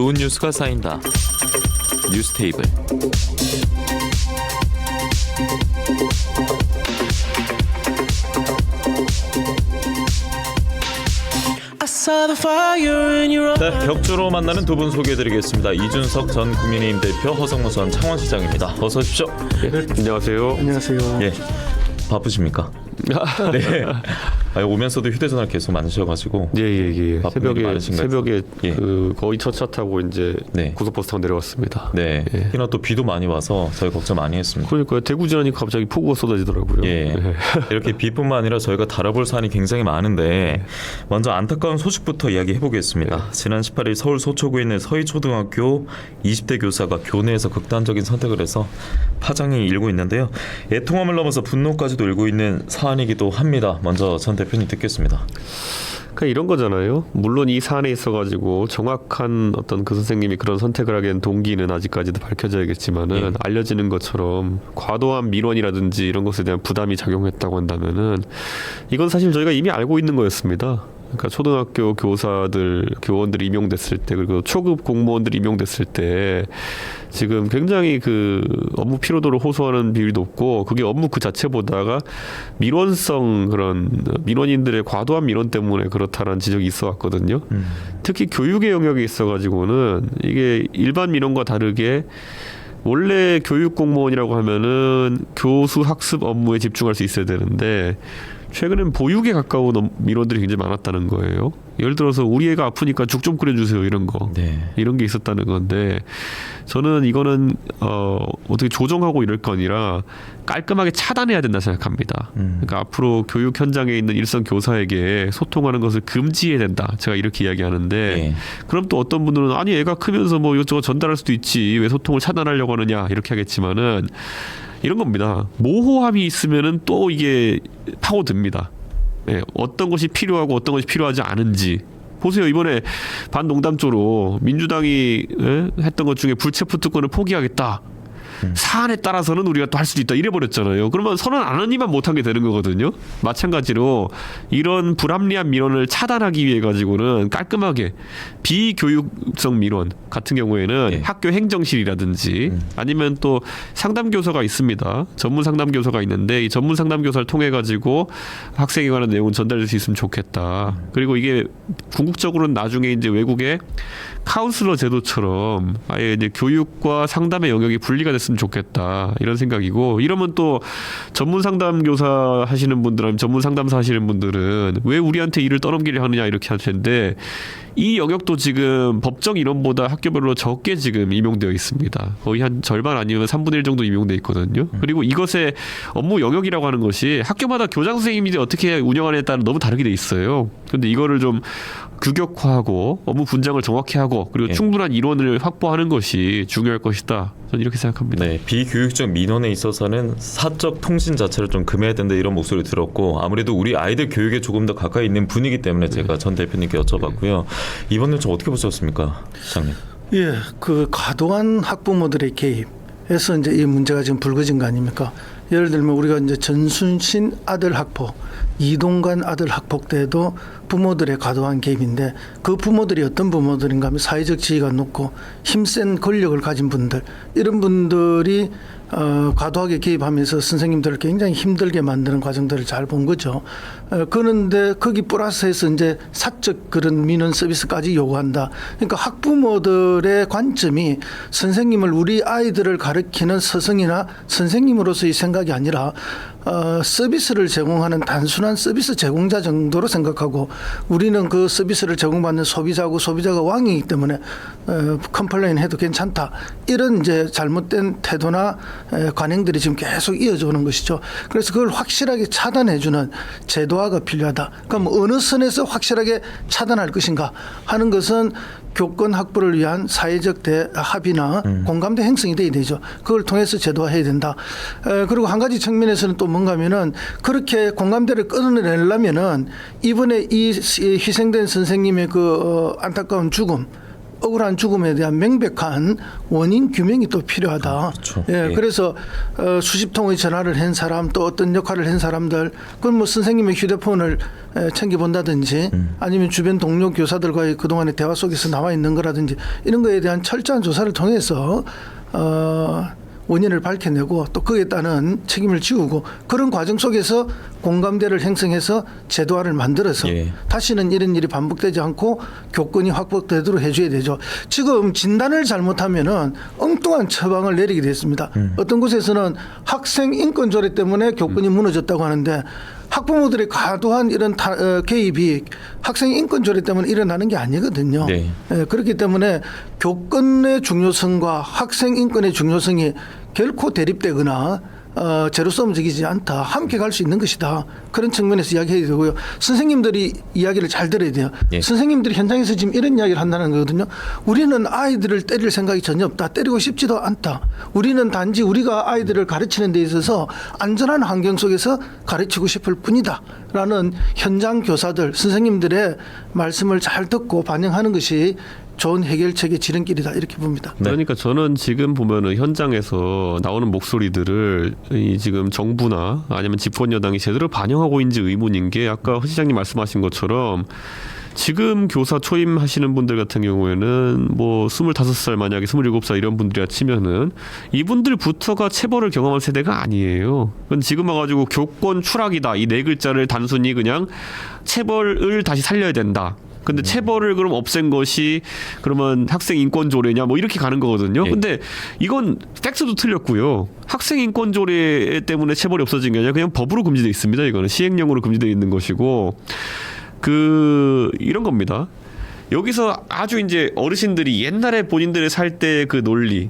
좋은 뉴스가 쌓인다. 뉴스테이블. 네, 격주로 만나는 두 분 소개해드리겠습니다. 이준석 전 국민의힘 대표, 허성무 전 창원시장입니다. 어서 오십시오. 안녕하세요. 안녕하세요. 예, 바쁘십니까? 네. 오면서도 휴대전화를 계속 만드셔가지고 예. 바쁜 일이 많으신가요? 새벽에 예. 거의 첫 차 타고 이제 네. 고속버스 타고 내려왔습니다. 네. 예. 특히나 또 비도 많이 와서 저희 걱정 많이 했습니다. 그러니까 대구 지나니까 갑자기 폭우가 쏟아지더라고요. 예. 이렇게 비뿐만 아니라 저희가 다뤄볼 사안이 굉장히 많은데 먼저 안타까운 소식부터 이야기해 보겠습니다. 지난 18일 서울 소초구에 있는 서희초등학교 20대 교사가 교내에서 극단적인 선택을 해서 파장이 일고 있는데요. 애통함을 넘어서 분노까지도 일고 있는 사안이기도 합니다. 먼저 전 대표님 듣겠습니다. 그러니까 이런 거잖아요. 물론 이 사안에 있어가지고 정확한 어떤 그 선생님이 그런 선택을 하게 된 동기는 아직까지도 밝혀져야겠지만은 예. 알려지는 것처럼 과도한 민원이라든지 이런 것에 대한 부담이 작용했다고 한다면은 이건 사실 저희가 이미 알고 있는 거였습니다. 그러니까 초등학교 교원들이 임용됐을 때 그리고 초급 공무원들이 임용됐을 때 지금 굉장히 그 업무 피로도를 호소하는 비율이 높고 그게 업무 그 자체보다가 민원성 그런 민원인들의 과도한 민원 때문에 그렇다라는 지적이 있어 왔거든요. 특히 교육의 영역에 있어가지고는 이게 일반 민원과 다르게 원래 교육 공무원이라고 하면은 교수 학습 업무에 집중할 수 있어야 되는데 최근엔 보육에 가까운 민원들이 굉장히 많았다는 거예요. 예를 들어서 우리 애가 아프니까 죽 좀 끓여주세요 이런 거. 네. 이런 게 있었다는 건데 저는 이거는 어떻게 조정하고 이럴 거 아니라 깔끔하게 차단해야 된다 생각합니다. 그러니까 앞으로 교육 현장에 있는 일선 교사에게 소통하는 것을 금지해야 된다. 제가 이렇게 이야기하는데 네. 그럼 또 어떤 분들은 아니 애가 크면서 뭐 이것저것 전달할 수도 있지 왜 소통을 차단하려고 하느냐 이렇게 하겠지만은 이런 겁니다. 모호함이 있으면은 또 이게 파고듭니다. 예, 어떤 것이 필요하고 어떤 것이 필요하지 않은지 보세요. 이번에 반농담조로 민주당이 했던 것 중에 불체포 특권을 포기하겠다. 사안에 따라서는 우리가 또 할 수도 있다 이래버렸잖아요. 그러면 선언 안 하니만 못한 게 되는 거거든요. 마찬가지로 이런 불합리한 민원을 차단하기 위해 가지고는 깔끔하게 비교육성 민원 같은 경우에는 예. 학교 행정실이라든지 아니면 또 상담교사가 있습니다. 전문 상담교사가 있는데 이 전문 상담교사를 통해 가지고 학생에 관한 내용은 전달될 수 있으면 좋겠다. 그리고 이게 궁극적으로는 나중에 이제 외국의 카운슬러 제도처럼 아예 이제 교육과 상담의 영역이 분리가 됐으면 좋겠다 이런 생각이고 이러면 또 전문 상담 교사 하시는 분들 아니면 전문 상담사 하시는 분들은 왜 우리한테 일을 떠넘기려 하느냐 이렇게 할 텐데 이 영역도 지금 법정 인원보다 학교별로 적게 지금 임용되어 있습니다. 거의 한 절반 아니면 3분의 1 정도 임용되어 있거든요. 그리고 이것의 업무 영역이라고 하는 것이 학교마다 교장 선생님이 어떻게 운영하느냐에 따라 너무 다르게 돼 있어요. 그런데 이거를 좀 규격화하고 업무 분장을 정확히 하고 그리고 예. 충분한 인원을 확보하는 것이 중요할 것이다. 저는 이렇게 생각합니다. 네, 비교육적 민원에 있어서는 사적 통신 자체를 좀 금해야 된다 이런 목소리 들었고 아무래도 우리 아이들 교육에 조금 더 가까이 있는 분이기 때문에 제가 전 대표님께 여쭤봤고요. 이번에 좀 어떻게 보셨습니까, 시장님? 예, 그 과도한 학부모들의 개입에서 이제 이 문제가 지금 불거진 거 아닙니까? 예를 들면 우리가 이제 전순신 아들 학폭, 이동관 아들 학폭 때도 부모들의 과도한 개입인데 그 부모들이 어떤 부모들인가 하면 사회적 지위가 높고 힘센 권력을 가진 분들 이런 분들이 과도하게 개입하면서 선생님들을 굉장히 힘들게 만드는 과정들을 잘 본 거죠. 그런데 거기 플러스해서 이제 사적 그런 민원 서비스까지 요구한다. 그러니까 학부모들의 관점이 선생님을 우리 아이들을 가르치는 스승이나 선생님으로서의 생각이 아니라 서비스를 제공하는 단순한 서비스 제공자 정도로 생각하고 우리는 그 서비스를 제공받는 소비자고 소비자가 왕이기 때문에 컴플레인 해도 괜찮다. 이런 이제 잘못된 태도나 관행들이 지금 계속 이어져 오는 것이죠. 그래서 그걸 확실하게 차단해주는 제도화가 필요하다. 그럼 어느 선에서 확실하게 차단할 것인가 하는 것은 교권 확보를 위한 사회적 합의나 공감대 형성이 돼야 되죠. 그걸 통해서 제도화해야 된다. 그리고 한 가지 측면에서는 또 뭔가 하면은 그렇게 공감대를 끌어내려면은 이번에 이 희생된 선생님의 그 안타까운 죽음 억울한 죽음에 대한 명백한 원인 규명이 또 필요하다. 그렇죠. 예, 예. 그래서 수십 통의 전화를 한 사람 또 어떤 역할을 한 사람들 그건 뭐 선생님의 휴대폰을 챙겨본다든지 아니면 주변 동료 교사들과의 그동안의 대화 속에서 나와 있는 거라든지 이런 거에 대한 철저한 조사를 통해서 원인을 밝혀내고 또 거기에 따른 책임을 지우고 그런 과정 속에서 공감대를 형성해서 제도화를 만들어서 예. 다시는 이런 일이 반복되지 않고 교권이 확보되도록 해줘야 되죠. 지금 진단을 잘못하면은 엉뚱한 처방을 내리게 됐습니다. 어떤 곳에서는 학생 인권 조례 때문에 교권이 무너졌다고 하는데 학부모들의 과도한 이런 개입이 학생 인권 조례 때문에 일어나는 게 아니거든요. 네. 예, 그렇기 때문에 교권의 중요성과 학생 인권의 중요성이 결코 대립되거나 제로섬적이지 않다. 함께 갈 수 있는 것이다. 그런 측면에서 이야기해야 되고요. 선생님들이 이야기를 잘 들어야 돼요. 예. 선생님들이 현장에서 지금 이런 이야기를 한다는 거거든요. 우리는 아이들을 때릴 생각이 전혀 없다. 때리고 싶지도 않다. 우리는 단지 우리가 아이들을 가르치는 데 있어서 안전한 환경 속에서 가르치고 싶을 뿐이다. 라는 현장 교사들, 선생님들의 말씀을 잘 듣고 반영하는 것이 좋은 해결책의 지름길이다 이렇게 봅니다. 네. 그러니까 저는 지금 보면은 현장에서 나오는 목소리들을 이 지금 정부나 아니면 집권 여당이 제대로 반영하고 있는지 의문인 게 아까 허 시장님 말씀하신 것처럼 지금 교사 초임하시는 분들 같은 경우에는 뭐 25살 만약에 27살 이런 분들이야 치면은 이분들부터가 체벌을 경험한 세대가 아니에요. 그건 지금 와가지고 교권 추락이다 이 네 글자를 단순히 그냥 체벌을 다시 살려야 된다. 근데 체벌을 그럼 없앤 것이 그러면 학생 인권 조례냐 뭐 이렇게 가는 거거든요. 예. 근데 이건 팩트도 틀렸고요. 학생 인권 조례 때문에 체벌이 없어진 게 아니라 그냥 법으로 금지되어 있습니다. 이거는 시행령으로 금지되어 있는 것이고 이런 겁니다. 여기서 아주 이제 어르신들이 옛날에 본인들이 살 때 그 논리,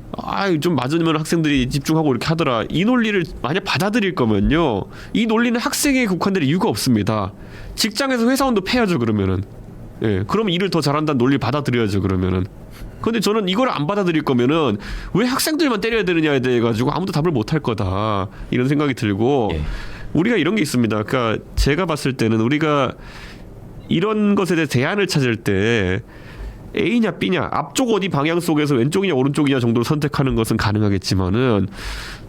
좀 맞으면 학생들이 집중하고 이렇게 하더라. 이 논리를 만약 받아들일 거면요, 이 논리는 학생에 국한될 이유가 없습니다. 직장에서 회사원도 패야죠 그러면은. 예, 그럼 일을 더 잘한다는 논리를 받아들여야죠 그러면은. 근데 저는 이걸 안 받아들일 거면은 왜 학생들만 때려야 되느냐에 대해 가지고 아무도 답을 못 할 거다 이런 생각이 들고 예. 우리가 이런 게 있습니다. 그러니까 제가 봤을 때는 우리가 이런 것에 대해 대안을 찾을 때 A냐 B냐 앞쪽 어디 방향 속에서 왼쪽이냐 오른쪽이냐 정도를 선택하는 것은 가능하겠지만은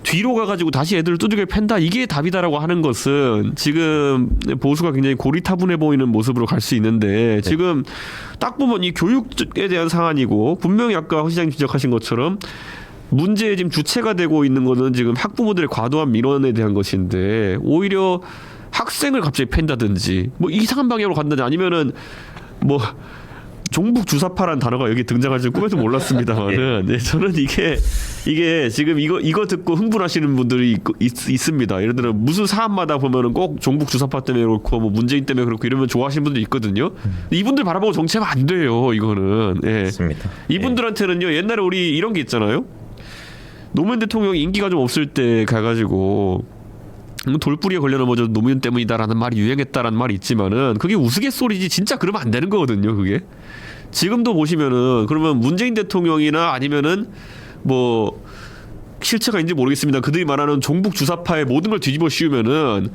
뒤로 가가지고 다시 애들을 두들겨 팬다 이게 답이다라고 하는 것은 지금 보수가 굉장히 고리타분해 보이는 모습으로 갈 수 있는데 지금 딱 보면 이 교육에 대한 사안이고 분명히 아까 허 시장님 지적하신 것처럼 문제의 지금 주체가 되고 있는 거는 지금 학부모들의 과도한 민원에 대한 것인데 오히려 학생을 갑자기 팬다든지 뭐 이상한 방향으로 간다든지 아니면은 뭐 종북 주사파란 단어가 여기 등장할 줄 꿈에도 몰랐습니다만은 네, 저는 이게 지금 이거 듣고 흥분하시는 분들이 있습니다. 예를 들어 무슨 사안마다 보면은 꼭 종북 주사파 때문에 그렇고 뭐 문재인 때문에 그렇고 이러면 좋아하시는 분들이 있거든요. 이분들 바라보고 정치하면 안 돼요. 이거는. 예. 맞습니다. 이분들한테는요 옛날에 우리 이런 게 있잖아요. 노무현 대통령이 인기가 좀 없을 때 가가지고 돌뿌리에 걸려 넘어져 노무현 때문이다라는 말이 유행했다라는 말이 있지만은 그게 우스갯소리지 진짜 그러면 안 되는 거거든요. 그게 지금도 보시면은 그러면 문재인 대통령이나 아니면은 뭐 실체가 있는지 모르겠습니다. 그들이 말하는 종북 주사파의 모든 걸 뒤집어 씌우면은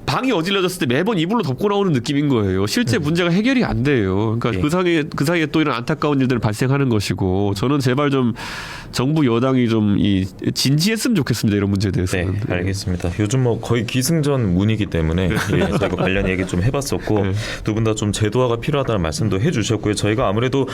방이 어질러졌을 때 매번 이불로 덮고 나오는 느낌인 거예요. 실제 문제가 해결이 안 돼요. 그러니까 예. 그 사이에 또 이런 안타까운 일들이 발생하는 것이고 저는 제발 좀 정부 여당이 좀 진지했으면 좋겠습니다. 이런 문제에 대해서는. 네, 알겠습니다. 요즘 뭐 거의 기승전 문이기 때문에 예, 저희가 관련 얘기 좀 해봤었고 네. 두 분 다 좀 제도화가 필요하다는 말씀도 해주셨고요. 저희가 아무래도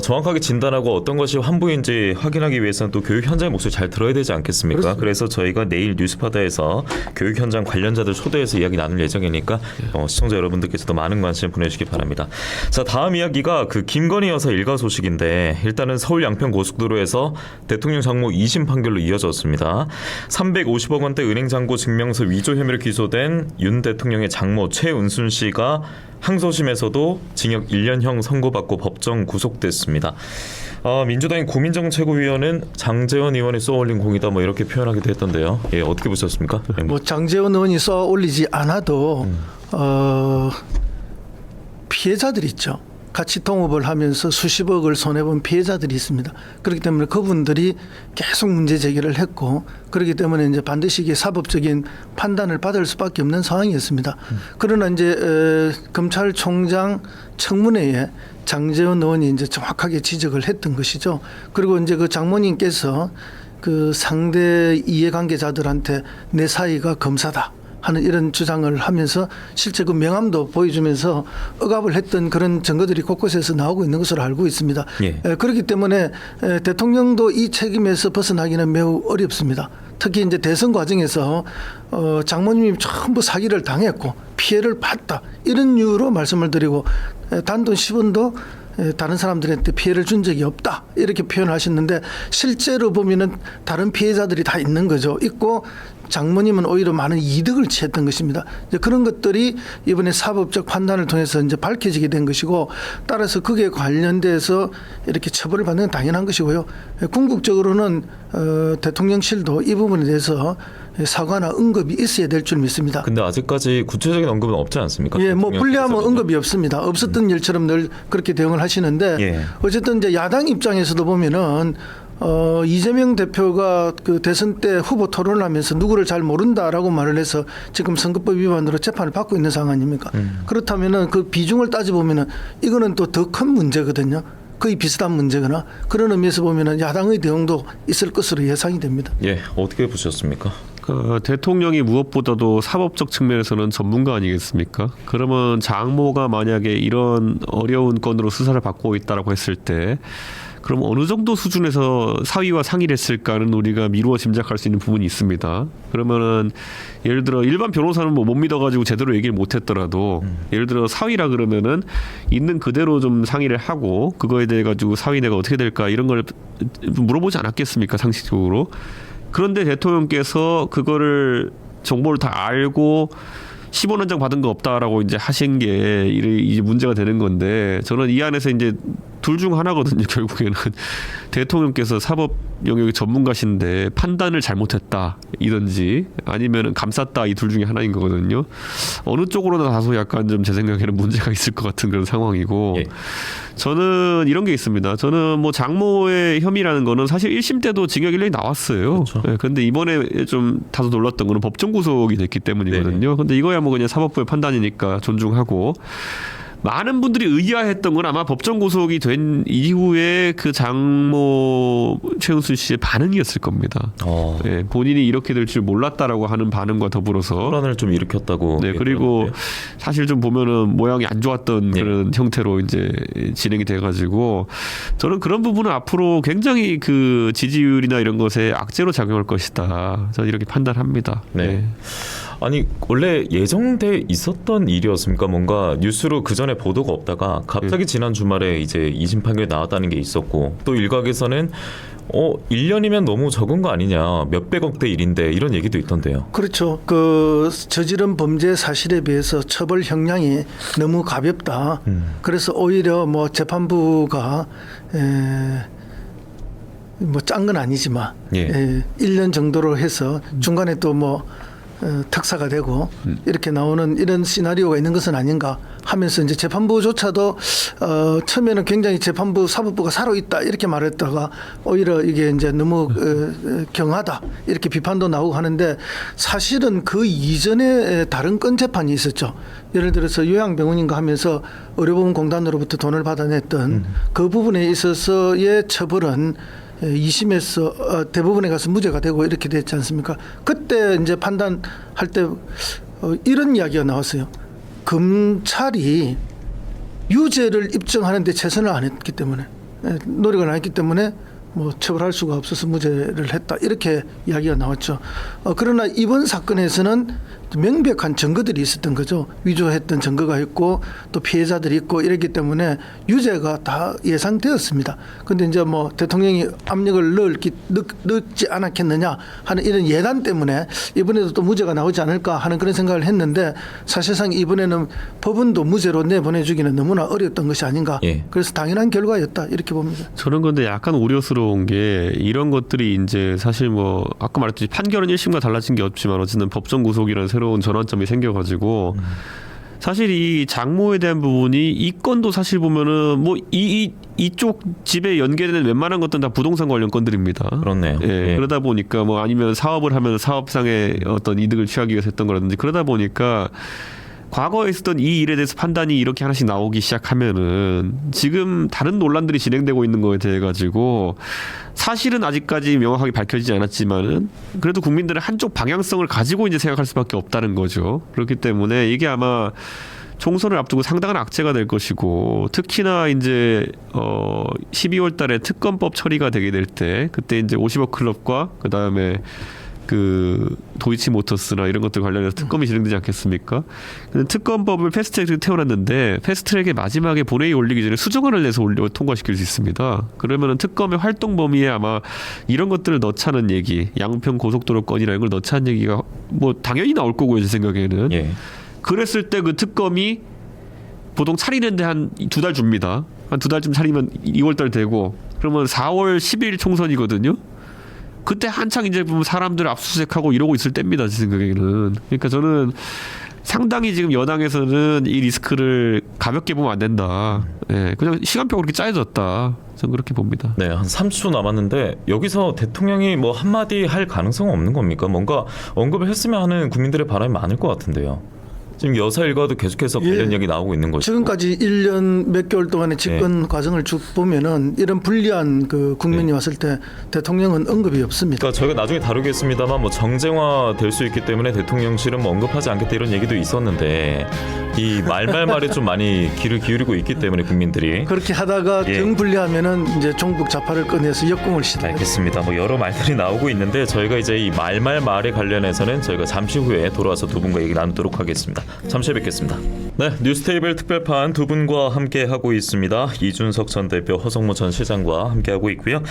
정확하게 진단하고 어떤 것이 환부인지 확인하기 위해서는 또 교육 현장의 목소리 잘 들어야 되지 않겠습니까? 그렇습니다. 그래서 저희가 내일 뉴스파다에서 교육 현장 관련자들 초대해서 이야기 나눌 예정이니까 시청자 여러분들께서도 많은 관심 보내주시기 바랍니다. 자, 다음 이야기가 그 김건희 여사 일가 소식인데 일단은 서울 양평 고속도로에서 대통령 장모 2심 판결로 이어졌습니다. 350억 원대 은행 잔고 증명서 위조 혐의로 기소된 윤 대통령의 장모 최은순 씨가 항소심에서도 징역 1년형 선고받고 법정 구속됐습니다. 민주당의 고민정 최고위원은 장제원 의원이 쏘아올린 공이다 뭐 이렇게 표현하기도 했던데요. 예, 어떻게 보셨습니까? 뭐 장제원 의원이 쏘아 올리지 않아도 피해자들 있죠. 같이 동업을 하면서 수십억을 손해본 피해자들이 있습니다. 그렇기 때문에 그분들이 계속 문제 제기를 했고 그렇기 때문에 이제 반드시 이게 사법적인 판단을 받을 수밖에 없는 상황이었습니다. 그러나 이제 검찰총장 청문회에 장제원 의원이 이제 정확하게 지적을 했던 것이죠. 그리고 이제 그 장모님께서 그 상대 이해관계자들한테 내 사이가 검사다 하는 이런 주장을 하면서 실제 그 명함도 보여주면서 억압을 했던 그런 증거들이 곳곳에서 나오고 있는 것으로 알고 있습니다. 예. 그렇기 때문에 대통령도 이 책임에서 벗어나기는 매우 어렵습니다. 특히 이제 대선 과정에서 장모님이 전부 사기를 당했고 피해를 봤다 이런 이유로 말씀을 드리고 단돈 10원도 다른 사람들한테 피해를 준 적이 없다 이렇게 표현하셨는데 실제로 보면은 다른 피해자들이 다 있는 거죠. 있고 장모님은 오히려 많은 이득을 취했던 것입니다. 이제 그런 것들이 이번에 사법적 판단을 통해서 이제 밝혀지게 된 것이고 따라서 그게 관련돼서 이렇게 처벌을 받는 건 당연한 것이고요. 궁극적으로는 대통령실도 이 부분에 대해서 사과나 언급이 있어야 될 줄 믿습니다. 근데 아직까지 구체적인 언급은 없지 않습니까? 예, 뭐 불리하면 대통령께서는요? 언급이 없습니다. 없었던 일처럼 늘 그렇게 대응을 하시는데 예. 어쨌든 이제 야당 입장에서도 보면은 이재명 대표가 그 대선 때 후보 토론을 하면서 누구를 잘 모른다라고 말을 해서 지금 선거법 위반으로 재판을 받고 있는 상황 아닙니까? 그렇다면은 그 비중을 따져보면은 이거는 또 더 큰 문제거든요. 거의 비슷한 문제거나 그런 의미에서 보면은 야당의 대응도 있을 것으로 예상이 됩니다. 예, 어떻게 보셨습니까? 대통령이 무엇보다도 사법적 측면에서는 전문가 아니겠습니까? 그러면 장모가 만약에 이런 어려운 건으로 수사를 받고 있다라고 했을 때 그럼 어느 정도 수준에서 사위와 상의를 했을까는 우리가 미루어 짐작할 수 있는 부분이 있습니다. 그러면은 예를 들어 일반 변호사는 뭐 못 믿어가지고 제대로 얘기를 못했더라도 예를 들어 사위라 그러면은 있는 그대로 좀 상의를 하고 그거에 대해 가지고 사위 내가 어떻게 될까 이런 걸 물어보지 않았겠습니까 상식적으로. 그런데 대통령께서 그거를 정보를 다 알고 10원 한 장 받은 거 없다라고 이제 하신 게 이제 문제가 되는 건데 저는 이 안에서 이제 둘 중 하나거든요. 결국에는 대통령께서 사법 영역의 전문가신데 판단을 잘못했다이든지 아니면은 감쌌다 이 둘 중에 하나인 거거든요. 어느 쪽으로나 다소 약간 좀 제 생각에는 문제가 있을 것 같은 그런 상황이고 예. 저는 이런 게 있습니다. 저는 뭐 장모의 혐의라는 거는 사실 1심 때도 징역 1년이 나왔어요. 그렇죠. 네, 근데 이번에 좀 다소 놀랐던 거는 법정 구속이 됐기 때문이거든요. 네네. 근데 이거야 뭐 그냥 사법부의 판단이니까 존중하고 많은 분들이 의아했던 건 아마 법정 구속이 된 이후에 그 장모 최은순 씨의 반응이었을 겁니다. 예, 본인이 이렇게 될 줄 몰랐다라고 하는 반응과 더불어서 혼란을 좀 일으켰다고. 네, 그리고 사실 좀 보면은 모양이 안 좋았던 네. 그런 형태로 이제 진행이 돼가지고 저는 그런 부분은 앞으로 굉장히 그 지지율이나 이런 것에 악재로 작용할 것이다. 저는 이렇게 판단합니다. 네. 아니 원래 예정돼 있었던 일이었습니까? 뭔가 뉴스로 그 전에 보도가 없다가 갑자기 지난 주말에 이제 2심 판결이 나왔다는 게 있었고 또 일각에서는 1년이면 너무 적은 거 아니냐 몇백억대 일인데 이런 얘기도 있던데요. 그렇죠. 그 저지른 범죄 사실에 비해서 처벌 형량이 너무 가볍다. 그래서 오히려 뭐 재판부가 뭐 짠 건 아니지만 예. 1년 정도로 해서 중간에 또 뭐 특사가 되고 이렇게 나오는 이런 시나리오가 있는 것은 아닌가 하면서 이제 재판부조차도 처음에는 굉장히 재판부 사법부가 살아있다 이렇게 말했다가 오히려 이게 이제 너무 경하다 이렇게 비판도 나오고 하는데 사실은 그 이전에 다른 건 재판이 있었죠. 예를 들어서 요양병원인가 하면서 의료보험공단으로부터 돈을 받아냈던 그 부분에 있어서의 처벌은 2심에서 대법원에 가서 무죄가 되고 이렇게 됐지 않습니까? 그때 이제 판단할 때 이런 이야기가 나왔어요. 검찰이 유죄를 입증하는데 최선을 안 했기 때문에 노력을 안 했기 때문에 뭐 처벌할 수가 없어서 무죄를 했다 이렇게 이야기가 나왔죠. 그러나 이번 사건에서는 명백한 증거들이 있었던 거죠. 위조했던 증거가 있고 또 피해자들이 있고 이랬기 때문에 유죄가 다 예상되었습니다. 그런데 이제 뭐 대통령이 압력을 넣지 않았겠느냐 하는 이런 예단 때문에 이번에도 또 무죄가 나오지 않을까 하는 그런 생각을 했는데 사실상 이번에는 법원도 무죄로 내보내주기는 너무나 어려웠던 것이 아닌가. 예. 그래서 당연한 결과였다 이렇게 봅니다. 저는 근데 약간 우려스러운 게 이런 것들이 이제 사실 뭐 아까 말했듯이 판결은 1심과 달라진 게 없지만 어쨌든 법정 구속이라는 새로운 전환점이 생겨가지고 사실 이 장모에 대한 부분이 이 건도 사실 보면은 뭐 이쪽 집에 연계되는 웬만한 것들은 다 부동산 관련 건들입니다. 그렇네요. 예, 예. 그러다 보니까 뭐 아니면 사업을 하면 사업상의 어떤 이득을 취하기 위해서 했던 거라든지 그러다 보니까 과거에 있었던 이 일에 대해서 판단이 이렇게 하나씩 나오기 시작하면은 지금 다른 논란들이 진행되고 있는 거에 대해 가지고 사실은 아직까지 명확하게 밝혀지지 않았지만은 그래도 국민들은 한쪽 방향성을 가지고 이제 생각할 수밖에 없다는 거죠. 그렇기 때문에 이게 아마 총선을 앞두고 상당한 악재가 될 것이고 특히나 이제 12월 달에 특검법 처리가 되게 될 때 그때 이제 50억 클럽과 그다음에 그 도이치모터스나 이런 것들 관련해서 특검이 진행되지 않겠습니까? 근데 특검법을 패스트트랙에 태워놨는데 패스트트랙의 마지막에 본회의 올리기 전에 수정안을 내서 통과시킬 수 있습니다. 그러면은 특검의 활동 범위에 아마 이런 것들을 넣자는 얘기, 양평 고속도로 건이나 이런 걸 넣자는 얘기가 뭐 당연히 나올 거고요, 제 생각에는. 예. 그랬을 때 그 특검이 보통 차리는데 한 2달 줍니다. 한 2달쯤 차리면 2월달 되고 그러면 4월 10일 총선이거든요. 그때 한창 이제 보면 사람들 압수수색하고 이러고 있을 때입니다, 제 생각에는. 그러니까 저는 상당히 지금 여당에서는 이 리스크를 가볍게 보면 안 된다. 예, 그냥 시간표가 그렇게 짜여졌다. 저는 그렇게 봅니다. 네, 한 30초 남았는데 여기서 대통령이 뭐 한마디 할 가능성은 없는 겁니까? 뭔가 언급을 했으면 하는 국민들의 바람이 많을 것 같은데요. 지금 여사 일가도 계속해서 관련 이야기 나오고 있는 거죠. 지금까지 1년 몇 개월 동안의 집권 과정을 쭉 보면은 이런 불리한 그 국면이 왔을 때 대통령은 언급이 없습니다. 그러니까 저희가 나중에 다루겠습니다만 뭐 정쟁화 될 수 있기 때문에 대통령실은 뭐 언급하지 않겠다 이런 얘기도 있었는데 이 말말말에 좀 많이 귀를 기울이고 있기 때문에 국민들이 그렇게 하다가 예. 정 불리하면은 이제 종북 좌파를 꺼내서 역공을 시도합니다. 알겠습니다. 뭐 여러 말들이 나오고 있는데 저희가 이제 이 말말말에 관련해서는 저희가 잠시 후에 돌아와서 두 분과 얘기 나누도록 하겠습니다. 잠시 후에 뵙겠습니다. 네, 뉴스테이블 특별판 두 분과 함께 하고 있습니다. 이준석 전 대표, 허성모 전 시장과 함께 하고 있고요.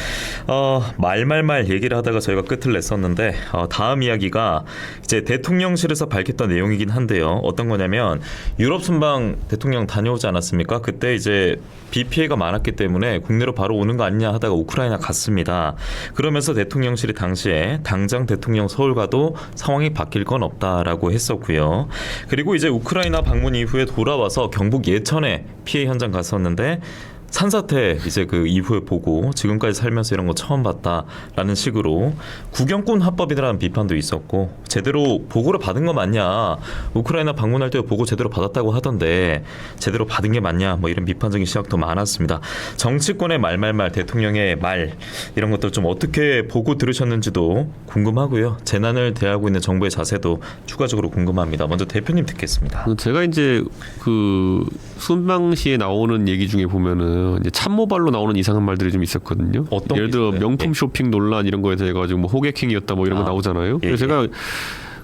말말말 얘기를 하다가 저희가 끝을 냈었는데 다음 이야기가 이제 대통령실에서 밝혔던 내용이긴 한데요. 어떤 거냐면 유럽 순방 대통령 다녀오지 않았습니까? 그때 이제 비 피해가 많았기 때문에 국내로 바로 오는 거 아니냐 하다가 우크라이나 갔습니다. 그러면서 대통령실이 당시에 당장 대통령 서울 가도 상황이 바뀔 건 없다라고 했었고요. 그리고 이제 우크라이나 방문 이후에 돌아와서 경북 예천에 피해 현장 갔었는데 산사태 이제 그 이후에 보고 지금까지 살면서 이런 거 처음 봤다라는 식으로 구경꾼 합법이라는 비판도 있었고 제대로 보고를 받은 거 맞냐, 우크라이나 방문할 때 보고 제대로 받았다고 하던데 제대로 받은 게 맞냐, 뭐 이런 비판적인 시각도 많았습니다. 정치권의 말말말, 대통령의 말 이런 것들 좀 어떻게 보고 들으셨는지도 궁금하고요. 재난을 대하고 있는 정부의 자세도 추가적으로 궁금합니다. 먼저 대표님 듣겠습니다. 제가 이제 그 순방 시에 나오는 얘기 중에 보면은 이제 참모발로 나오는 이상한 말들이 좀 있었거든요. 어떤 예를 들어 게 있어요? 명품 쇼핑 논란 이런 거에 대해 가지고 뭐 호객행위였다 뭐 이런 거 나오잖아요. 예, 그래서 제가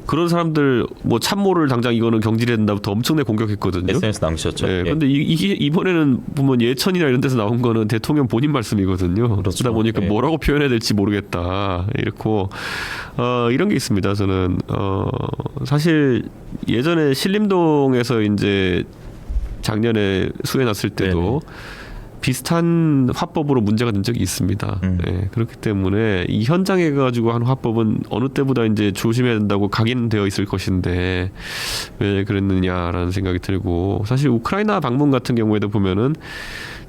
그런 사람들 뭐 참모를 당장 이거는 경질해야 된다부터 엄청나게 공격했거든요. SNS 남기셨죠. 네, 근데 이게 이번에는 보면 예천이나 이런 데서 나온 거는 대통령 본인 말씀이거든요. 그렇죠. 그러다 보니까 예. 뭐라고 표현해야 될지 모르겠다. 이렇고 이런 게 있습니다. 저는 사실 예전에 신림동에서 이제 작년에 수해 났을 때도 비슷한 화법으로 문제가 된 적이 있습니다. 네, 그렇기 때문에 이 현장에 가지고 한 화법은 어느 때보다 이제 조심해야 된다고 각인되어 있을 것인데 왜 그랬느냐라는 생각이 들고, 사실 우크라이나 방문 같은 경우에도 보면은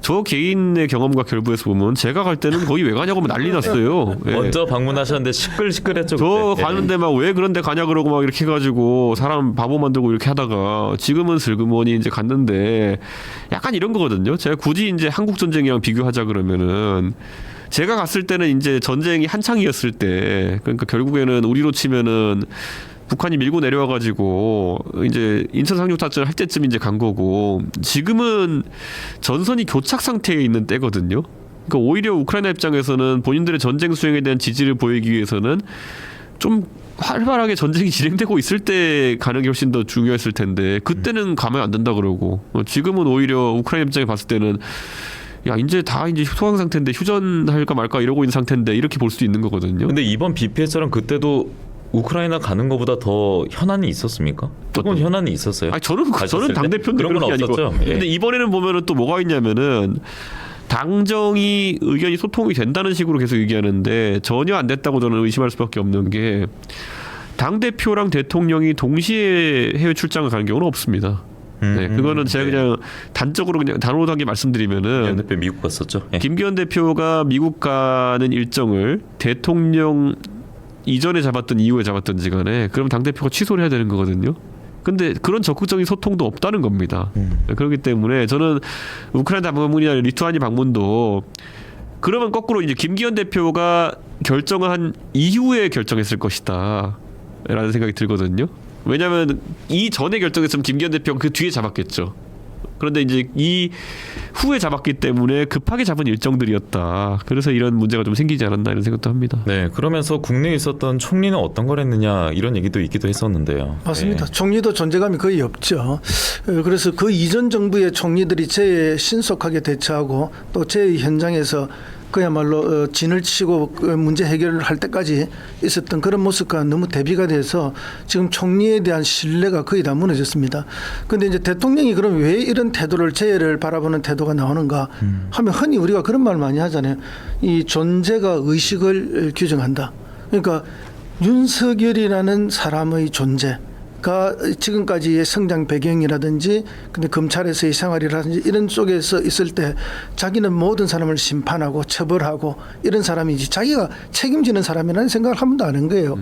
저 개인의 경험과 결부해서 보면 제가 갈 때는 거의 왜 가냐고 하면 난리 났어요. 예. 먼저 방문하셨는데 시끌시끌했죠. 저 그때. 가는데 막 왜 그런데 가냐 그러고 막 이렇게 해가지고 사람 바보 만들고 이렇게 하다가 지금은 슬그머니 이제 갔는데 약간 이런 거거든요. 제가 굳이 이제 한국 전쟁이랑 비교하자 그러면은 제가 갔을 때는 이제 전쟁이 한창이었을 때, 그러니까 결국에는 우리로 치면은 북한이 밀고 내려와가지고 이제 인천 상륙작전 할 때쯤 이제 간 거고, 지금은 전선이 교착 상태에 있는 때거든요. 그러니까 오히려 우크라이나 입장에서는 본인들의 전쟁 수행에 대한 지지를 보이기 위해서는 좀 활발하게 전쟁이 진행되고 있을 때 가는 게 훨씬 더 중요했을 텐데 그때는 가면 안 된다 그러고, 지금은 오히려 우크라이나 입장에 봤을 때는 야 이제 다 이제 소강 상태인데 휴전할까 말까 이러고 있는 상태인데 이렇게 볼 수도 있는 거거든요. 근데 이번 비 피해처럼 그때도 우크라이나 가는 것보다 더 현안이 있었습니까? 조금 현안이 있었어요. 아니 저는 가셨을 당 때? 대표인데 그런 건 그런 게 아니고. 없었죠. 예. 근데 이번에는 보면은 또 뭐가 있냐면은 당정이 의견이 소통이 된다는 식으로 계속 얘기하는데 전혀 안 됐다고 저는 의심할 수밖에 없는 게, 당 대표랑 대통령이 동시에 해외 출장을 가는 경우는 없습니다. 네, 그거는 제가 그냥 단적으로 그냥 단호하게 말씀드리면은 김기현 대표 미국 갔었죠. 예. 김기현 대표가 미국 가는 일정을 대통령 이전에 잡았던 이후에 잡았던지 간에 그럼 당대표가 취소를 해야 되는 거거든요. 근데 그런 적극적인 소통도 없다는 겁니다. 그렇기 때문에 저는 우크라이나 방문이나 리투아니아 방문도 그러면 거꾸로 이제 김기현 대표가 결정을 한 이후에 결정했을 것이다 라는 생각이 들거든요. 왜냐하면 이 전에 결정했으면 김기현 대표가 그 뒤에 잡았겠죠. 그런데 이제 이 후에 잡았기 때문에 급하게 잡은 일정들이었다. 그래서 이런 문제가 좀 생기지 않았나 이런 생각도 합니다. 네, 그러면서 국내에 있었던 총리는 어떤 걸 했느냐 이런 얘기도 있기도 했었는데요. 맞습니다. 네. 총리도 존재감이 거의 없죠. 그래서 그 이전 정부의 총리들이 재해에 신속하게 대처하고 또 재해 현장에서 그야말로 진을 치고 문제 해결을 할 때까지 있었던 그런 모습과 너무 대비가 돼서 지금 총리에 대한 신뢰가 거의 다 무너졌습니다. 그런데 이제 대통령이 그럼 왜 이런 태도를 재해를 바라보는 태도가 나오는가 하면 흔히 우리가 그런 말 많이 하잖아요. 이 존재가 의식을 규정한다. 그러니까 윤석열이라는 사람의 존재가 지금까지의 성장 배경이라든지 근데 검찰에서의 생활이라든지 이런 속에서 있을 때 자기는 모든 사람을 심판하고 처벌하고 이런 사람이지 자기가 책임지는 사람이라는 생각을 한 번도 안 한 거예요.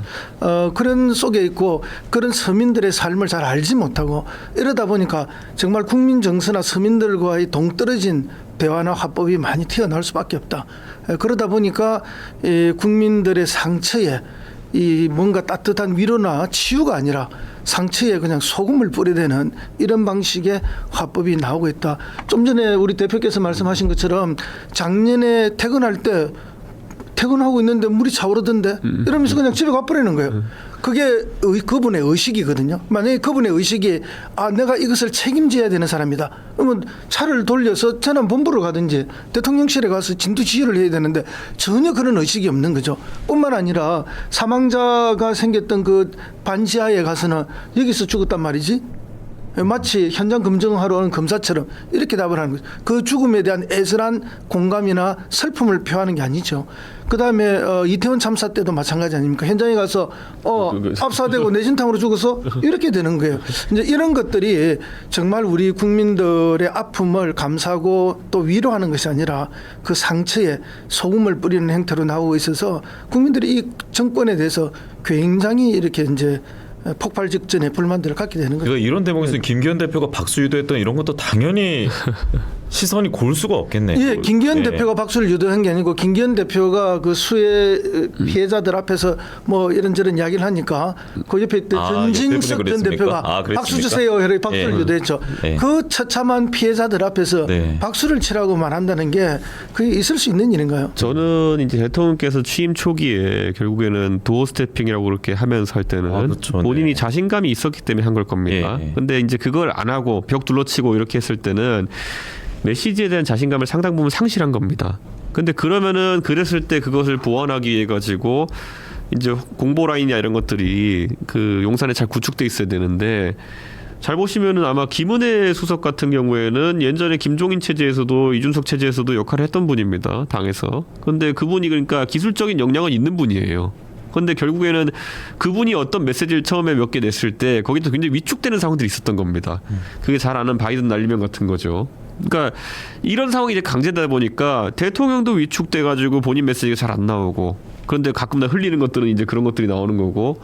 그런 속에 있고 그런 서민들의 삶을 잘 알지 못하고 이러다 보니까 정말 국민 정서나 서민들과의 동떨어진 대화나 화법이 많이 튀어나올 수밖에 없다. 그러다 보니까 국민들의 상처에 이 뭔가 따뜻한 위로나 치유가 아니라 상처에 그냥 소금을 뿌려대는 이런 방식의 화법이 나오고 있다. 좀 전에 우리 대표께서 말씀하신 것처럼 작년에 퇴근할 때 퇴근하고 있는데 물이 차오르던데 이러면서 그냥 집에 가버리는 거예요. 그게 그분의 의식이거든요. 만약에 그분의 의식이 내가 이것을 책임져야 되는 사람이다. 그러면 차를 돌려서 재난본부로 가든지 대통령실에 가서 진두지휘를 해야 되는데 전혀 그런 의식이 없는 거죠. 뿐만 아니라 사망자가 생겼던 그 반지하에 가서는 여기서 죽었단 말이지. 마치 현장 검증하러 오는 검사처럼 이렇게 답을 하는 거죠. 그 죽음에 대한 애절한 공감이나 슬픔을 표하는 게 아니죠. 그다음에 이태원 참사 때도 마찬가지 아닙니까? 현장에 가서 압사되고 내진탕으로 죽어서 이렇게 되는 거예요. 이제 이런 것들이 정말 우리 국민들의 아픔을 감사하고 또 위로하는 것이 아니라 그 상처에 소금을 뿌리는 행태로 나오고 있어서 국민들이 이 정권에 대해서 굉장히 이렇게 이제 폭발 직전에 불만들을 갖게 되는 거죠. 그러니까 이런 대목에서 김기현 대표가 박수 유도했던 이런 것도 당연히 시선이 골 수가 없겠네요. 예, 김기현 대표가 박수를 유도한 게 아니고 김기현 대표가 그 수해 피해자들 앞에서 뭐 이런저런 이야기를 하니까 그 옆에 있던 전진석 전 대표가 박수 주세요 이렇게 박수를 유도했죠. 그 처참한 피해자들 앞에서 박수를 치라고 말한다는 게 그게 있을 수 있는 일인가요? 저는 이제 대통령께서 취임 초기에 결국에는 도어 스태핑이라고 그렇게 하면서 할 때는 그렇죠. 본인이 자신감이 있었기 때문에 한 걸 겁니다. 근데 이제 그걸 안 하고 벽 둘러치고 이렇게 했을 때는 메시지에 대한 자신감을 상당 부분 상실한 겁니다. 근데 그러면은 그랬을 때 그것을 보완하기 위해 가지고 이제 공보 라인이나 이런 것들이 그 용산에 잘 구축돼 있어야 되는데 잘 보시면은 아마 김은혜 수석 같은 경우에는 예전에 김종인 체제에서도 이준석 체제에서도 역할을 했던 분입니다. 당에서. 근데 그분이 그러니까 기술적인 역량은 있는 분이에요. 그런데 결국에는 그분이 어떤 메시지를 처음에 몇 개 냈을 때 거기도 굉장히 위축되는 상황들이 있었던 겁니다. 그게 잘 아는 바이든 날리면 같은 거죠. 그러니까 이런 상황이 이제 강제되다 보니까 대통령도 위축돼가지고 본인 메시지가 잘 안 나오고 그런데 가끔 다 흘리는 것들은 이제 그런 것들이 나오는 거고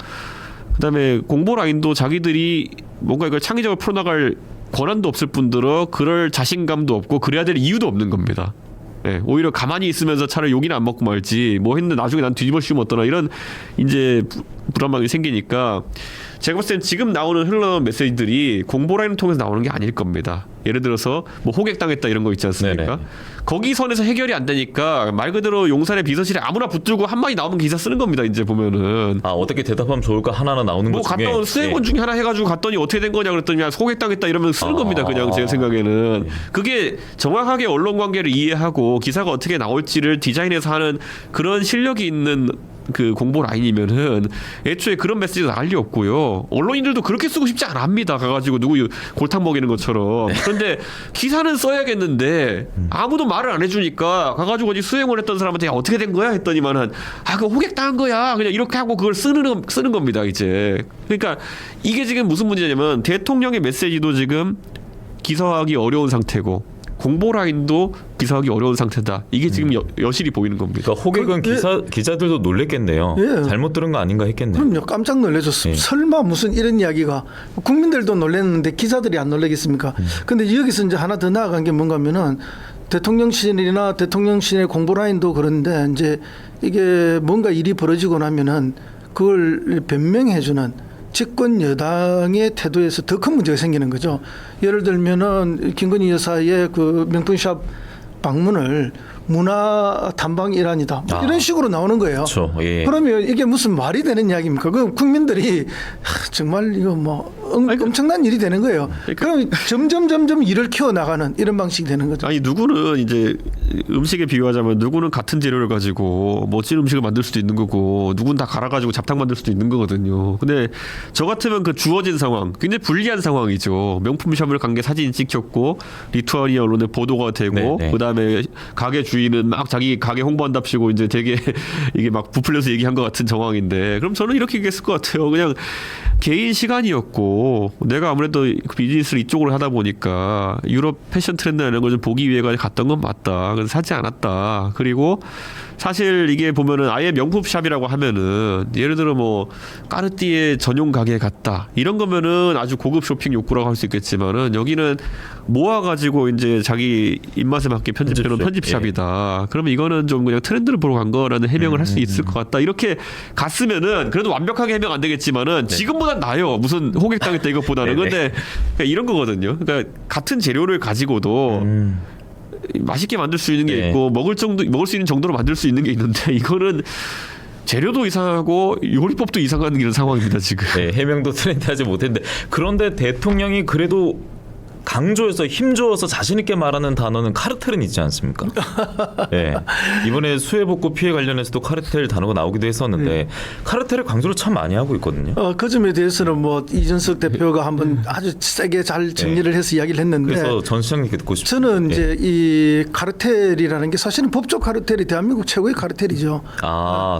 그다음에 공보 라인도 자기들이 뭔가 이걸 창의적으로 풀어나갈 권한도 없을 뿐더러 그럴 자신감도 없고 그래야 될 이유도 없는 겁니다. 예, 오히려 가만히 있으면서 차라리 욕이나 안 먹고 말지 뭐 했는데 나중에 난 뒤집어 씌우면 어떠나 이런 이제 불안감이 생기니까 제가 봤을 땐 지금 나오는 흘러나오는 메시지들이 공보 라인을 통해서 나오는 게 아닐 겁니다. 예를 들어서 뭐 호객당했다 이런 거 있지 않습니까? 네네. 거기 선에서 해결이 안 되니까 말 그대로 용산의 비서실에 아무나 붙들고 한마디 나오면 기사 쓰는 겁니다. 이제 보면은 어떻게 대답하면 좋을까 하나하나 나오는 것 중에 갔다 온 수행원 중에 하나 해가지고 갔더니 어떻게 된 거냐 그랬더니 호객당했다 이러면 쓰는 겁니다. 그냥 제 생각에는 그게 정확하게 언론 관계를 이해하고 기사가 어떻게 나올지를 디자인해서 하는 그런 실력이 있는 그 공보 라인이면은 애초에 그런 메시지가 나갈 리 없고요. 언론인들도 그렇게 쓰고 싶지 않아 합니다. 가가지고 누구 골탕 먹이는 것처럼. 그런데 기사는 써야겠는데 아무도 말을 안 해주니까 가가지고 어디 수행을 했던 사람한테 어떻게 된 거야 했더니만은 그거 호객당한 거야. 그냥 이렇게 하고 그걸 쓰는 겁니다. 이제. 그러니까 이게 지금 무슨 문제냐면 대통령의 메시지도 지금 기사하기 어려운 상태고 공보 라인도 기사하기 어려운 상태다. 이게 지금 여실히 보이는 겁니다. 그러니까 호객은 기자들도 놀랬겠네요. 예. 잘못 들은 거 아닌가 했겠네요. 그럼요. 깜짝 놀라죠. 예. 설마 무슨 이런 이야기가 국민들도 놀랐는데 기자들이 안 놀라겠습니까? 근데 여기서 이제 하나 더 나아간 게 뭔가 하면은 대통령실이나 대통령실의 공보 라인도 그런데 이제 이게 뭔가 일이 벌어지고 나면은 그걸 변명해주는 집권 여당의 태도에서 더 큰 문제가 생기는 거죠. 예를 들면은 김건희 여사의 그 명품샵 방문을 문화 탐방 일환이다. 뭐 이런 식으로 나오는 거예요. 그렇죠. 예. 그러면 이게 무슨 말이 되는 이야기입니까? 그 국민들이 정말 이거 뭐 엄청난 일이 되는 거예요. 그럼 점점 일을 키워 나가는 이런 방식이 되는 거죠. 아니 누구는 이제 음식에 비유하자면 누구는 같은 재료를 가지고 멋진 음식을 만들 수도 있는 거고 누군 다 갈아가지고 잡탕 만들 수도 있는 거거든요. 근데 저 같으면 그 주어진 상황 굉장히 불리한 상황이죠. 명품샵을 간 게 사진 찍혔고 리투아니아 언론에 보도가 되고 네. 그다음에 가게 주인은 막 자기 가게 홍보한답시고 이제 되게 이게 막 부풀려서 얘기한 것 같은 정황인데 그럼 저는 이렇게 얘기했을 것 같아요. 그냥 개인 시간이었고 내가 아무래도 비즈니스를 이쪽으로 하다 보니까 유럽 패션 트렌드라는 걸 좀 보기 위해 갔던 건 맞다. 그래서 사지 않았다. 그리고 사실 이게 보면은 아예 명품샵이라고 하면은 예를 들어 뭐 까르띠에 전용 가게에 갔다 이런 거면은 아주 고급 쇼핑 욕구라고 할 수 있겠지만은 여기는 모아가지고 이제 자기 입맛에 맞게 편집해놓은 편집샵이다. 그러면 이거는 좀 그냥 트렌드를 보러 간 거라는 해명을 할 수 있을 것 같다. 이렇게 갔으면은 그래도 완벽하게 해명 안 되겠지만은 지금보단 나아요. 무슨 호객당했다 이것보다는. 근데 그러니까 이런 거거든요. 그러니까 같은 재료를 가지고도 맛있게 만들 수 있는 게 있고 먹을 수 있는 정도로 만들 수 있는 게 있는데 이거는 재료도 이상하고 요리법도 이상한 이런 상황입니다 지금. 네, 해명도 트렌드하지 못했는데 그런데 대통령이 그래도 강조해서 힘줘서 자신 있게 말하는 단어는 카르텔은 있지 않습니까? 네. 이번에 수해복구 피해 관련해서도 카르텔 단어가 나오기도 했었는데 카르텔을 강조를 참 많이 하고 있거든요. 그 점에 대해서는 뭐 이준석 대표가 한번 아주 세게 잘 정리를 해서 이야기를 했는데 그래서 전 시장님께 듣고 싶습니다. 저는 이제 이 카르텔이라는 게 사실은 법적 카르텔이 대한민국 최고의 카르텔이죠.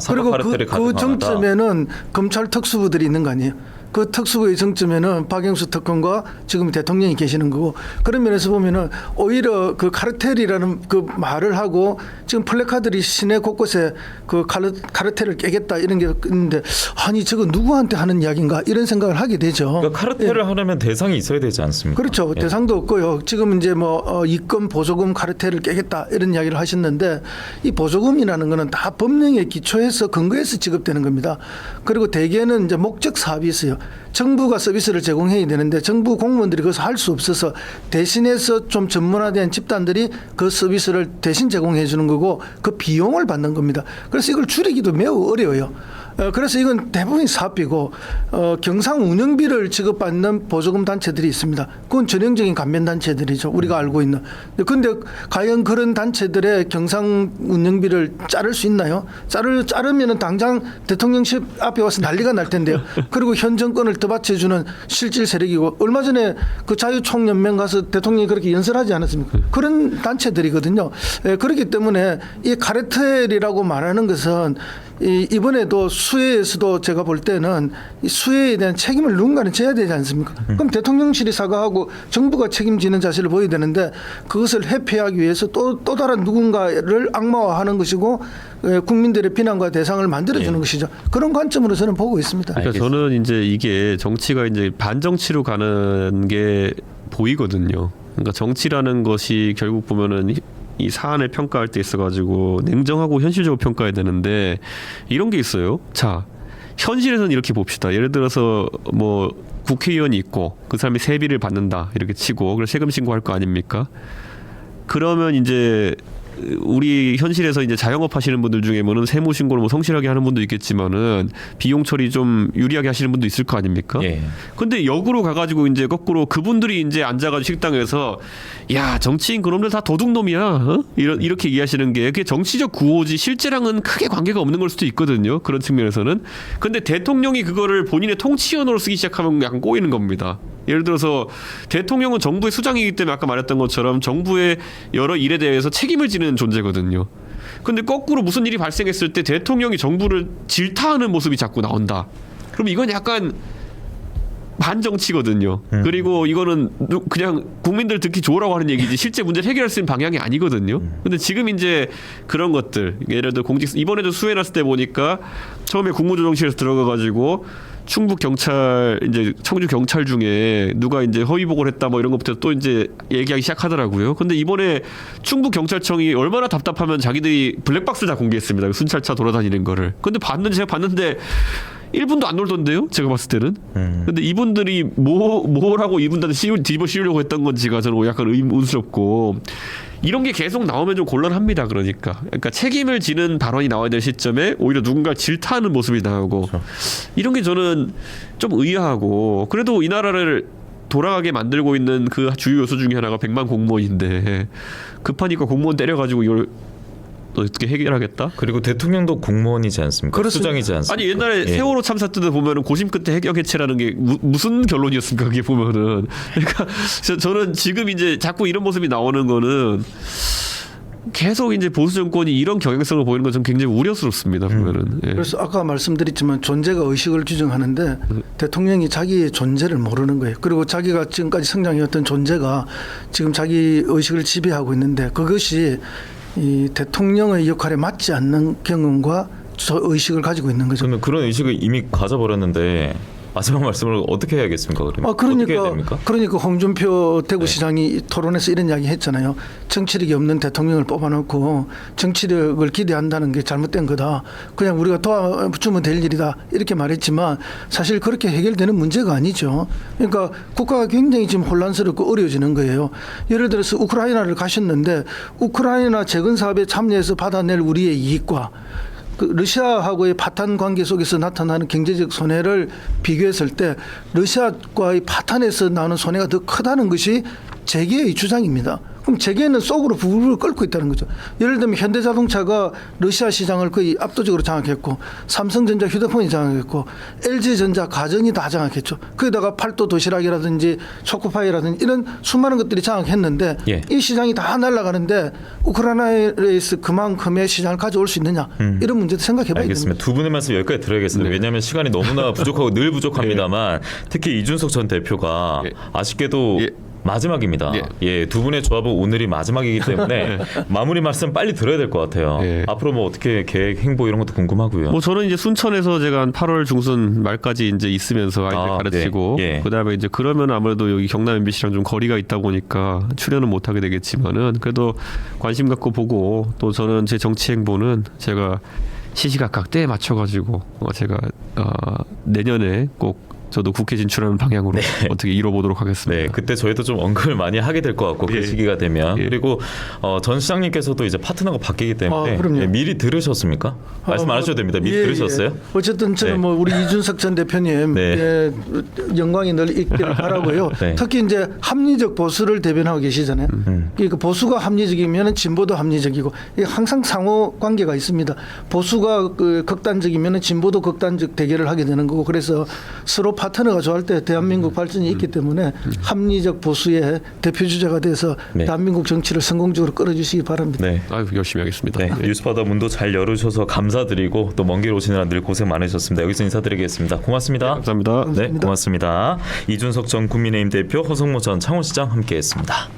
사법 그리고 카르텔을 그 정점에는 검찰 특수부들이 있는 거 아니에요. 그 특수부의 정점에는 박영수 특검과 지금 대통령이 계시는 거고 그런 면에서 보면은 오히려 그 카르텔이라는 그 말을 하고 지금 플래카드들이 시내 곳곳에 그 카르텔을 깨겠다 이런 게 있는데 아니 저거 누구한테 하는 이야기인가 이런 생각을 하게 되죠. 그러니까 카르텔을 하려면 대상이 있어야 되지 않습니까? 그렇죠. 대상도 없고요. 지금 이제 뭐 입금 보조금 카르텔을 깨겠다 이런 이야기를 하셨는데 이 보조금이라는 거는 다 법령에 기초해서 근거해서 지급되는 겁니다. 그리고 대개는 이제 목적 사업이 있어요. 정부가 서비스를 제공해야 되는데 정부 공무원들이 그것을 할 수 없어서 대신해서 좀 전문화된 집단들이 그 서비스를 대신 제공해 주는 거고 그 비용을 받는 겁니다. 그래서 이걸 줄이기도 매우 어려워요. 그래서 이건 대부분 사업비고 경상 운영비를 지급받는 보조금 단체들이 있습니다. 그건 전형적인 간변 단체들이죠. 우리가 알고 있는. 그런데 과연 그런 단체들의 경상 운영비를 자를 수 있나요? 자르면은 당장 대통령실 앞에 와서 난리가 날 텐데요. 그리고 현 정권을 떠받쳐주는 실질 세력이고 얼마 전에 그 자유총연맹 가서 대통령이 그렇게 연설하지 않았습니까? 그런 단체들이거든요. 그렇기 때문에 이 카르텔이라고 말하는 것은 이번에도 수해에서도 제가 볼 때는 이 수해에 대한 책임을 누군가는 져야 되지 않습니까? 그럼 대통령실이 사과하고 정부가 책임지는 자세를 보여야 되는데 그것을 회피하기 위해서 또 다른 누군가를 악마화하는 것이고 국민들의 비난과 대상을 만들어주는 것이죠. 그런 관점으로 저는 보고 있습니다. 그러니까 저는 이제 이게 정치가 이제 반정치로 가는 게 보이거든요. 그러니까 정치라는 것이 결국 보면은 이 사안을 평가할 때 있어가지고 냉정하고 현실적으로 평가해야 되는데 이런 게 있어요. 자, 현실에서는 이렇게 봅시다. 예를 들어서 뭐 국회의원이 있고 그 사람이 세비를 받는다 이렇게 치고 그래서 세금 신고할 거 아닙니까? 그러면 이제 우리 현실에서 이제 자영업 하시는 분들 중에 뭐는 세무 신고를 뭐 성실하게 하는 분도 있겠지만은 비용 처리 좀 유리하게 하시는 분도 있을 거 아닙니까? 예. 근데 역으로 가가지고 이제 거꾸로 그분들이 이제 앉아가지고 식당에서 야 정치인 그놈들 다 도둑놈이야 어? 이렇게 이해하시는 게 그게 정치적 구호지 실제랑은 크게 관계가 없는 걸 수도 있거든요. 그런 측면에서는. 근데 대통령이 그거를 본인의 통치언어로 쓰기 시작하면 약간 꼬이는 겁니다. 예를 들어서 대통령은 정부의 수장이기 때문에 아까 말했던 것처럼 정부의 여러 일에 대해서 책임을 지는 존재거든요. 근데 거꾸로 무슨 일이 발생했을 때 대통령이 정부를 질타하는 모습이 자꾸 나온다. 그럼 이건 약간 반정치거든요. 그리고 이거는 그냥 국민들 듣기 좋으라고 하는 얘기지 실제 문제를 해결할 수 있는 방향이 아니거든요. 근데 지금 이제 그런 것들 예를 들어 이번에도 수해났을 때 보니까 처음에 국무조정실에서 들어가가지고 충북 경찰 이제 청주 경찰 중에 누가 이제 허위 보고를 했다 뭐 이런 것부터 또 이제 얘기하기 시작하더라고요. 근데 이번에 충북 경찰청이 얼마나 답답하면 자기들이 블랙박스를 다 공개했습니다. 순찰차 돌아다니는 거를. 근데 제가 봤는데 1분도 안 놀던데요? 제가 봤을 때는. 근데 이분들이 뭐라고 이분들한테 뒤집어 씌우려고 했던 건지가 저는 약간 의문스럽고 이런 게 계속 나오면 좀 곤란합니다. 그러니까 책임을 지는 발언이 나와야 될 시점에 오히려 누군가 질타하는 모습이 나오고 그렇죠. 이런 게 저는 좀 의아하고 그래도 이 나라를 돌아가게 만들고 있는 그 주요 요소 중에 하나가 100만 공무원인데 급하니까 공무원 때려가지고 이걸 어떻게 해결하겠다? 그리고 대통령도 공무원이지 않습니까? 그렇습니다. 수장이지 않습니까? 아니 옛날에 세월호 참사 때도 보면은 고심 끝에 해경 해체라는 게 무슨 결론이었습니까? 그게 보면은 그러니까 저는 지금 이제 자꾸 이런 모습이 나오는 거는 계속 이제 보수 정권이 이런 경향성을 보이는 건 좀 굉장히 우려스럽습니다. 보면은. 예. 그래서 아까 말씀드렸지만 존재가 의식을 규정하는데 대통령이 자기의 존재를 모르는 거예요. 그리고 자기가 지금까지 성장해왔던 존재가 지금 자기 의식을 지배하고 있는데 그것이 이 대통령의 역할에 맞지 않는 경험과 의식을 가지고 있는 거죠. 저는 그런 의식을 이미 가져버렸는데 마지막 말씀을 어떻게 해야겠습니까? 그러면 어떻게 해야 됩니까? 그러니까 홍준표 대구시장이 토론에서 이런 이야기 했잖아요. 정치력이 없는 대통령을 뽑아놓고 정치력을 기대한다는 게 잘못된 거다. 그냥 우리가 도와주면 될 일이다. 이렇게 말했지만 사실 그렇게 해결되는 문제가 아니죠. 그러니까 국가가 굉장히 지금 혼란스럽고 어려워지는 거예요. 예를 들어서 우크라이나를 가셨는데 우크라이나 재건 사업에 참여해서 받아낼 우리의 이익과 그 러시아하고의 파탄 관계 속에서 나타나는 경제적 손해를 비교했을 때 러시아과의 파탄에서 나오는 손해가 더 크다는 것이 재계의 주장입니다. 그럼 재계는 속으로 부글부글 끓고 있다는 거죠. 예를 들면 현대자동차가 러시아 시장을 거의 압도적으로 장악했고 삼성전자 휴대폰이 장악했고 LG전자 가전이 다 장악했죠. 거기다가 팔도 도시락이라든지 초코파이라든지 이런 수많은 것들이 장악했는데 예. 이 시장이 다 날아가는데 우크라이나에서 그만큼의 시장을 가져올 수 있느냐 이런 문제도 생각해 봐야 됩니다. 알겠습니다. 두 분의 말씀 여기까지 들어야겠습니다. 왜냐하면 시간이 너무나 부족하고 늘 부족합니다만 특히 이준석 전 대표가 아쉽게도 마지막입니다. 두 분의 조합은 오늘이 마지막이기 때문에 마무리 말씀 빨리 들어야 될 것 같아요. 앞으로 뭐 어떻게 계획, 행보 이런 것도 궁금하고요. 뭐 저는 이제 순천에서 제가 한 8월 중순 말까지 이제 있으면서 아이들 가르치고 그다음에 이제 그러면 아무래도 여기 경남 MBC랑 좀 거리가 있다 보니까 출연은 못 하게 되겠지만은 그래도 관심 갖고 보고 또 저는 제 정치 행보는 제가 시시각각 때에 맞춰가지고 제가 내년에 꼭 저도 국회 진출하는 방향으로 어떻게 이뤄보도록 하겠습니다. 네, 그때 저희도 좀 언급을 많이 하게 될 것 같고 그 시기가 되면 그리고 전 시장님께서도 이제 파트너가 바뀌기 때문에 미리 들으셨습니까? 말씀 안 하셔도 됩니다. 미리 들으셨어요? 어쨌든 저는 뭐 우리 이준석 전 대표님 영광이 늘 있기를 바라고요. 특히 이제 합리적 보수를 대변하고 계시잖아요. 그러니까 보수가 합리적이면 진보도 합리적이고 이게 항상 상호 관계가 있습니다. 보수가 극단적이면 진보도 극단적 대결을 하게 되는 거고 그래서 서로 파트너가 좋아할 때 대한민국 발전이 있기 때문에 합리적 보수의 대표 주자가 돼서 대한민국 정치를 성공적으로 끌어주시기 바랍니다. 아유, 열심히 하겠습니다. 뉴스바다 문도 잘 열어주셔서 감사드리고 또 먼 길 오시느라 늘 고생 많으셨습니다. 여기서 인사드리겠습니다. 고맙습니다. 감사합니다. 네, 고맙습니다. 이준석 전 국민의힘 대표, 허성모 전 창원시장 함께했습니다.